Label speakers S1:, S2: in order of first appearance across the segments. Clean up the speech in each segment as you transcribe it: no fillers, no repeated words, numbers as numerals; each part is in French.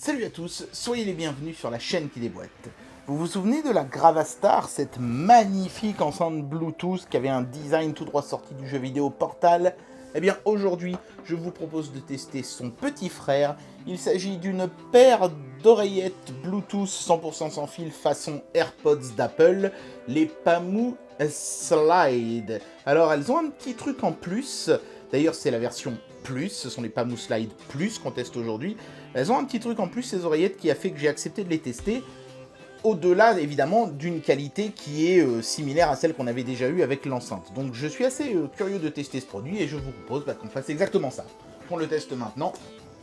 S1: Salut à tous, soyez les bienvenus sur la chaîne qui déboîte. Vous vous souvenez de la Gravastar, cette magnifique enceinte Bluetooth qui avait un design tout droit sorti du jeu vidéo Portal? Eh bien aujourd'hui, je vous propose de tester son petit frère. Il s'agit d'une paire d'oreillettes Bluetooth 100% sans fil façon AirPods d'Apple, les Pamou Slide. Alors elles ont un petit truc en plus, d'ailleurs c'est la version plus, ce sont les Pamou Slide Plus qu'on teste aujourd'hui. Elles ont un petit truc en plus, ces oreillettes, qui a fait que j'ai accepté de les tester, au-delà évidemment d'une qualité qui est similaire à celle qu'on avait déjà eue avec l'enceinte. Donc je suis assez curieux de tester ce produit et je vous propose qu'on fasse exactement ça. On le teste maintenant,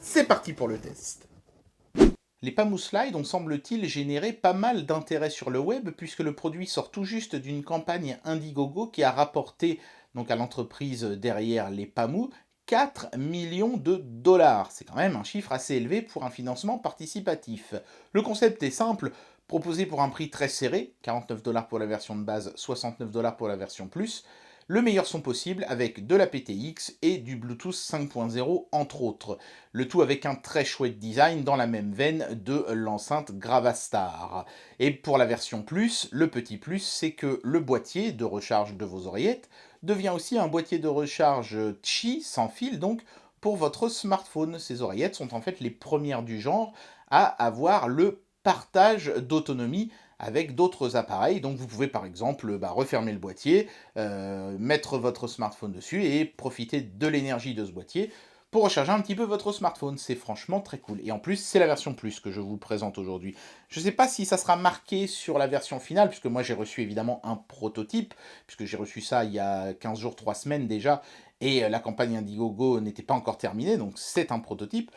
S1: c'est parti pour le test. Les Pamou Slide ont semble-t-il généré pas mal d'intérêt sur le web puisque le produit sort tout juste d'une campagne Indiegogo qui a rapporté donc à l'entreprise derrière les Pamou 4 millions de dollars. C'est quand même un chiffre assez élevé pour un financement participatif. Le concept est simple, proposé pour un prix très serré, 49 dollars pour la version de base, 69 dollars pour la version plus, le meilleur son possible avec de la PTX et du Bluetooth 5.0 entre autres. Le tout avec un très chouette design dans la même veine de l'enceinte Gravastar. Et pour la version plus, le petit plus, c'est que le boîtier de recharge de vos oreillettes devient aussi un boîtier de recharge Qi sans fil donc pour votre smartphone. Ces oreillettes sont en fait les premières du genre à avoir le partage d'autonomie avec d'autres appareils. Donc vous pouvez par exemple refermer le boîtier, mettre votre smartphone dessus et profiter de l'énergie de ce boîtier pour recharger un petit peu votre smartphone. C'est franchement très cool. Et en plus, c'est la version plus que je vous présente aujourd'hui. Je ne sais pas si ça sera marqué sur la version finale, puisque moi j'ai reçu évidemment un prototype, puisque j'ai reçu ça il y a 15 jours, 3 semaines déjà, et la campagne Indiegogo n'était pas encore terminée, donc c'est un prototype.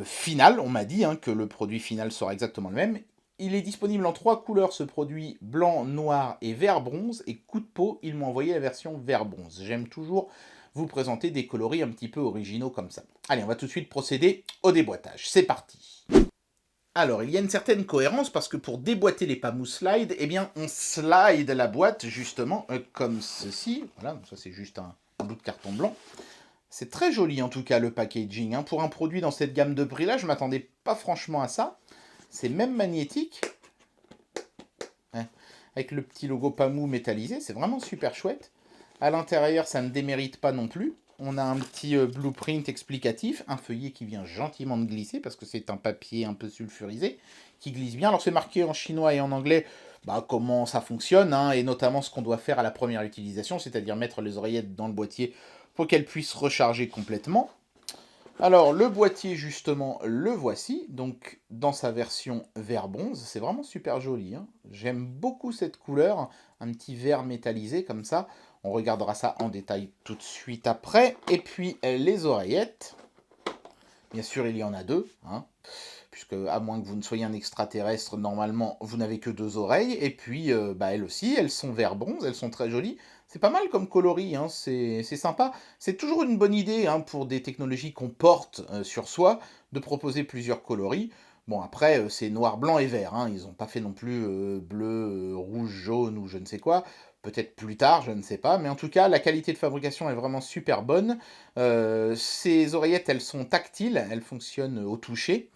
S1: Final, on m'a dit que le produit final sera exactement le même. Il est disponible en 3 couleurs, ce produit, blanc, noir et vert bronze, et coup de peau, ils m'ont envoyé la version vert bronze. J'aime toujours vous présenter des coloris un petit peu originaux comme ça. Allez, on va tout de suite procéder au déboîtage. C'est parti. Alors, il y a une certaine cohérence parce que pour déboîter les Pamou Slide, eh bien, on slide la boîte justement comme ceci. Voilà, ça c'est juste un bout de carton blanc. C'est très joli en tout cas le packaging. Pour un produit dans cette gamme de prix là, je ne m'attendais pas franchement à ça. C'est même magnétique. Avec le petit logo Pamou métallisé, c'est vraiment super chouette. À l'intérieur, ça ne démérite pas non plus. On a un petit blueprint explicatif, un feuillet qui vient gentiment de glisser, parce que c'est un papier un peu sulfurisé, qui glisse bien. Alors c'est marqué en chinois et en anglais comment ça fonctionne, et notamment ce qu'on doit faire à la première utilisation, c'est-à-dire mettre les oreillettes dans le boîtier pour qu'elles puissent recharger complètement. Alors, le boîtier, justement, le voici, donc dans sa version vert bronze. C'est vraiment super joli. J'aime beaucoup cette couleur, un petit vert métallisé comme ça. On regardera ça en détail tout de suite après. Et puis, les oreillettes. Bien sûr, il y en a deux, puisque à moins que vous ne soyez un extraterrestre, normalement, vous n'avez que 2 oreilles. Et puis, elles aussi, elles sont vert bronze, elles sont très jolies. C'est pas mal comme coloris, c'est sympa. C'est toujours une bonne idée pour des technologies qu'on porte sur soi, de proposer plusieurs coloris. Bon, après, c'est noir, blanc et vert. Ils n'ont pas fait non plus bleu, rouge, jaune ou je ne sais quoi. Peut-être plus tard, je ne sais pas. Mais en tout cas, la qualité de fabrication est vraiment super bonne. Ces oreillettes, elles sont tactiles, elles fonctionnent au toucher.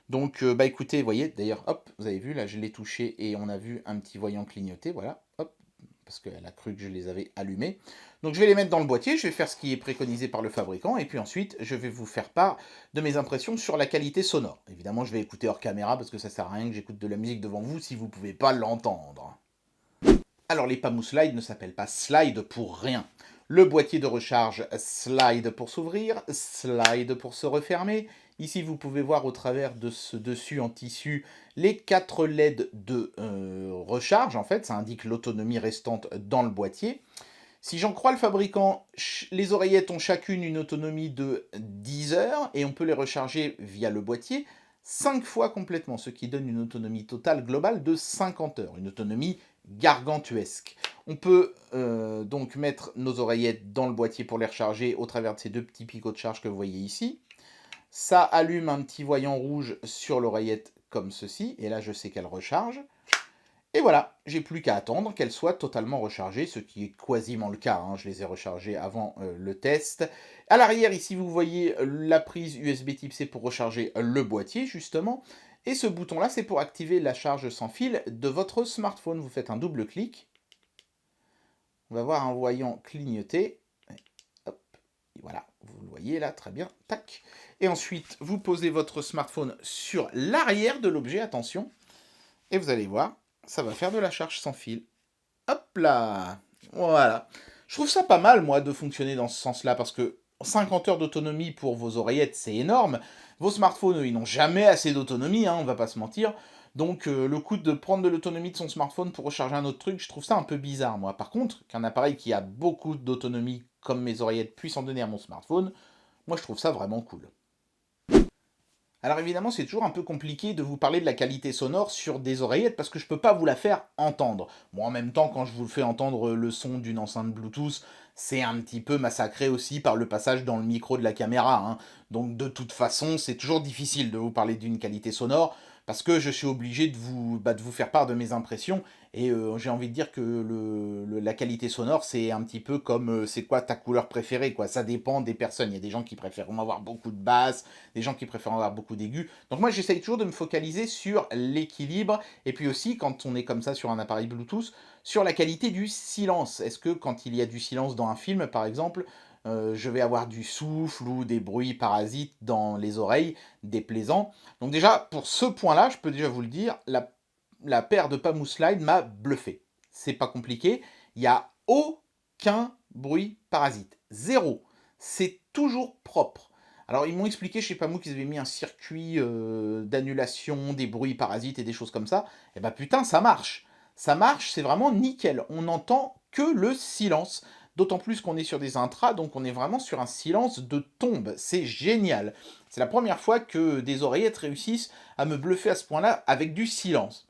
S1: Donc, écoutez, vous voyez, d'ailleurs, hop, vous avez vu, là, je l'ai touché et on a vu un petit voyant clignoter, voilà, hop, parce qu'elle a cru que je les avais allumés. Donc, je vais les mettre dans le boîtier, je vais faire ce qui est préconisé par le fabricant, et puis ensuite, je vais vous faire part de mes impressions sur la qualité sonore. Évidemment, je vais écouter hors caméra, parce que ça sert à rien que j'écoute de la musique devant vous si vous ne pouvez pas l'entendre. Alors, les Pamou Slide ne s'appellent pas Slide pour rien. Le boîtier de recharge slide pour s'ouvrir, slide pour se refermer. Ici, vous pouvez voir au travers de ce dessus en tissu les 4 LED de recharge. En fait, ça indique l'autonomie restante dans le boîtier. Si j'en crois le fabricant, les oreillettes ont chacune une autonomie de 10 heures et on peut les recharger via le boîtier 5 fois complètement, ce qui donne une autonomie totale globale de 50 heures. Une autonomie gargantuesque. On peut donc mettre nos oreillettes dans le boîtier pour les recharger au travers de ces 2 petits picots de charge que vous voyez ici. Ça allume un petit voyant rouge sur l'oreillette comme ceci, et là je sais qu'elle recharge. Et voilà, j'ai plus qu'à attendre qu'elle soit totalement rechargée, ce qui est quasiment le cas, je les ai rechargées avant le test. À l'arrière, ici, vous voyez la prise USB Type C pour recharger le boîtier, justement. Et ce bouton-là, c'est pour activer la charge sans fil de votre smartphone. Vous faites un double clic. On va voir un voyant clignoter. Hop, et voilà, vous le voyez là, très bien. Tac. Et ensuite, vous posez votre smartphone sur l'arrière de l'objet, attention. Et vous allez voir, ça va faire de la charge sans fil. Hop là. Voilà. Je trouve ça pas mal, moi, de fonctionner dans ce sens-là, parce que 50 heures d'autonomie pour vos oreillettes, c'est énorme. Vos smartphones, eux, ils n'ont jamais assez d'autonomie, hein, on va pas se mentir. Donc le coup de prendre de l'autonomie de son smartphone pour recharger un autre truc, je trouve ça un peu bizarre, moi. Par contre, qu'un appareil qui a beaucoup d'autonomie, comme mes oreillettes, puisse en donner à mon smartphone, moi je trouve ça vraiment cool. Alors évidemment, c'est toujours un peu compliqué de vous parler de la qualité sonore sur des oreillettes parce que je peux pas vous la faire entendre. Bon, en même temps, quand je vous fais entendre le son d'une enceinte Bluetooth, c'est un petit peu massacré aussi par le passage dans le micro de la caméra, hein. Donc de toute façon, c'est toujours difficile de vous parler d'une qualité sonore parce que je suis obligé de vous faire part de mes impressions et j'ai envie de dire que la qualité sonore, c'est un petit peu comme c'est quoi ta couleur préférée, quoi. Ça dépend des personnes. Il y a des gens qui préfèrent avoir beaucoup de basses, des gens qui préfèrent avoir beaucoup d'aigus. Donc moi, j'essaye toujours de me focaliser sur l'équilibre, et puis aussi, quand on est comme ça sur un appareil Bluetooth, sur la qualité du silence. Est-ce que quand il y a du silence dans un film, par exemple, je vais avoir du souffle ou des bruits parasites dans les oreilles, déplaisants. Donc déjà, pour ce point-là, je peux déjà vous le dire, la paire de Pamou Slide m'a bluffé. C'est pas compliqué, il n'y a aucun bruit parasite. Zéro. C'est toujours propre. Alors ils m'ont expliqué chez Pamou qu'ils avaient mis un circuit d'annulation des bruits parasites et des choses comme ça. Et bah putain, ça marche. Ça marche, c'est vraiment nickel. On n'entend que le silence. D'autant plus qu'on est sur des intras, donc on est vraiment sur un silence de tombe. C'est génial. C'est la première fois que des oreillettes réussissent à me bluffer à ce point-là avec du silence.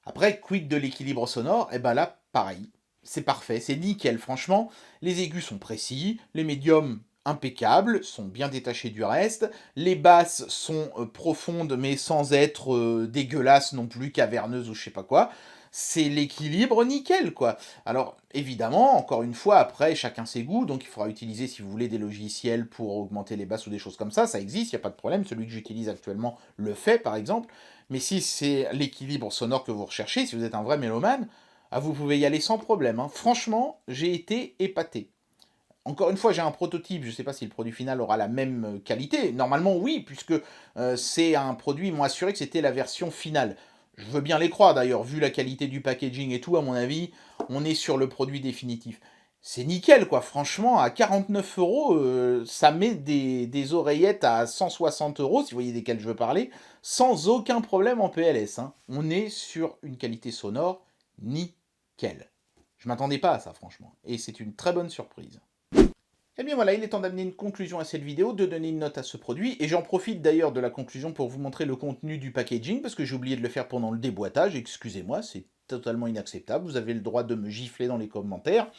S1: Après, quid de l'équilibre sonore? Et ben là, pareil. C'est parfait, c'est nickel. Franchement, les aigus sont précis, les médiums impeccables, sont bien détachés du reste, les basses sont profondes mais sans être dégueulasses non plus, caverneuses ou je sais pas quoi. C'est l'équilibre nickel, quoi. Alors, évidemment, encore une fois, après, chacun ses goûts, donc il faudra utiliser, si vous voulez, des logiciels pour augmenter les basses ou des choses comme ça existe, il n'y a pas de problème, celui que j'utilise actuellement le fait, par exemple. Mais si c'est l'équilibre sonore que vous recherchez, si vous êtes un vrai mélomane, ah, vous pouvez y aller sans problème, hein. Franchement, j'ai été épaté. Encore une fois, j'ai un prototype, je ne sais pas si le produit final aura la même qualité. Normalement, oui, puisque c'est un produit, ils m'ont assuré que c'était la version finale. Je veux bien les croire d'ailleurs, vu la qualité du packaging et tout, à mon avis, on est sur le produit définitif. C'est nickel, quoi. Franchement, à 49 euros, ça met des oreillettes à 160 euros, si vous voyez desquelles je veux parler, sans aucun problème en PLS, hein. On est sur une qualité sonore nickel. Je m'attendais pas à ça, franchement. Et c'est une très bonne surprise. Et bien voilà, il est temps d'amener une conclusion à cette vidéo, de donner une note à ce produit, et j'en profite d'ailleurs de la conclusion pour vous montrer le contenu du packaging, parce que j'ai oublié de le faire pendant le déboîtage, excusez-moi, c'est totalement inacceptable, vous avez le droit de me gifler dans les commentaires.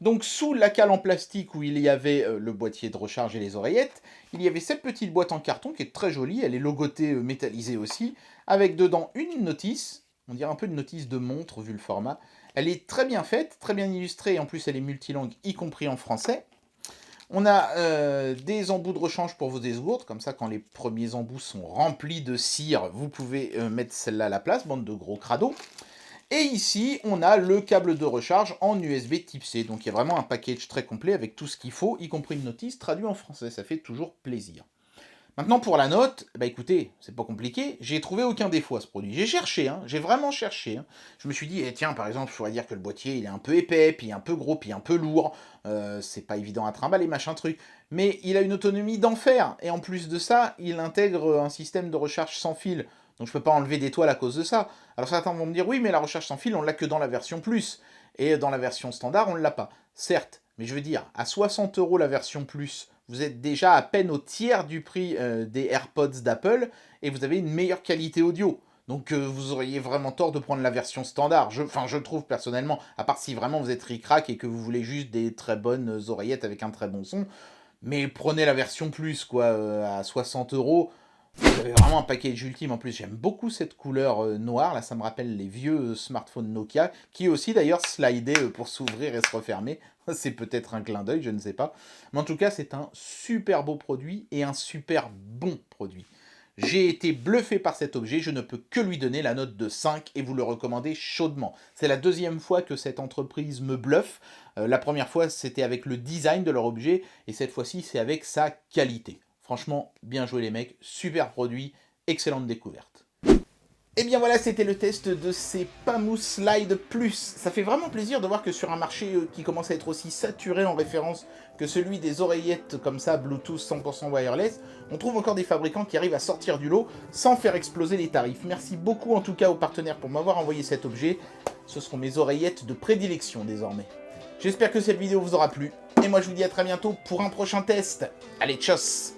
S1: Donc sous la cale en plastique où il y avait le boîtier de recharge et les oreillettes, il y avait cette petite boîte en carton qui est très jolie, elle est logotée métallisée aussi, avec dedans une notice, on dirait un peu une notice de montre vu le format. Elle est très bien faite, très bien illustrée, et en plus elle est multilangue, y compris en français. On a des embouts de rechange pour vos esgourdes, comme ça quand les premiers embouts sont remplis de cire, vous pouvez mettre celle-là à la place, bande de gros crados. Et ici, on a le câble de recharge en USB type C, donc il y a vraiment un package très complet avec tout ce qu'il faut, y compris une notice traduite en français, ça fait toujours plaisir. Maintenant pour la note, bah écoutez, c'est pas compliqué, j'ai trouvé aucun défaut à ce produit. J'ai cherché, hein, j'ai vraiment cherché, hein. Je me suis dit, eh, tiens, par exemple, il faudrait dire que le boîtier il est un peu épais, puis un peu gros, puis un peu lourd, c'est pas évident à trimballer, machin truc. Mais il a une autonomie d'enfer, et en plus de ça, il intègre un système de recharge sans fil. Donc je peux pas enlever d'étoiles à cause de ça. Alors certains vont me dire, oui, mais la recharge sans fil, on l'a que dans la version plus. Et dans la version standard, on ne l'a pas. Certes, mais je veux dire, à 60 € la version plus, vous êtes déjà à peine au tiers du prix des AirPods d'Apple, et vous avez une meilleure qualité audio. Donc vous auriez vraiment tort de prendre la version standard. Je trouve personnellement, à part si vraiment vous êtes ric-rac et que vous voulez juste des très bonnes oreillettes avec un très bon son, mais prenez la version plus, quoi, à 60 €. Vous avez vraiment un package ultime en plus. J'aime beaucoup cette couleur noire. Là, ça me rappelle les vieux smartphones Nokia, qui aussi d'ailleurs slidaient pour s'ouvrir et se refermer. C'est peut-être un clin d'œil, je ne sais pas. Mais en tout cas, c'est un super beau produit et un super bon produit. J'ai été bluffé par cet objet, je ne peux que lui donner la note de 5 et vous le recommander chaudement. C'est la deuxième fois que cette entreprise me bluffe. La première fois, c'était avec le design de leur objet et cette fois-ci, c'est avec sa qualité. Franchement, bien joué les mecs, super produit, excellente découverte. Et bien voilà, c'était le test de ces Pamous Slide Plus. Ça fait vraiment plaisir de voir que sur un marché qui commence à être aussi saturé en référence que celui des oreillettes comme ça, Bluetooth 100% wireless, on trouve encore des fabricants qui arrivent à sortir du lot sans faire exploser les tarifs. Merci beaucoup en tout cas aux partenaires pour m'avoir envoyé cet objet. Ce seront mes oreillettes de prédilection désormais. J'espère que cette vidéo vous aura plu. Et moi je vous dis à très bientôt pour un prochain test. Allez, tchuss!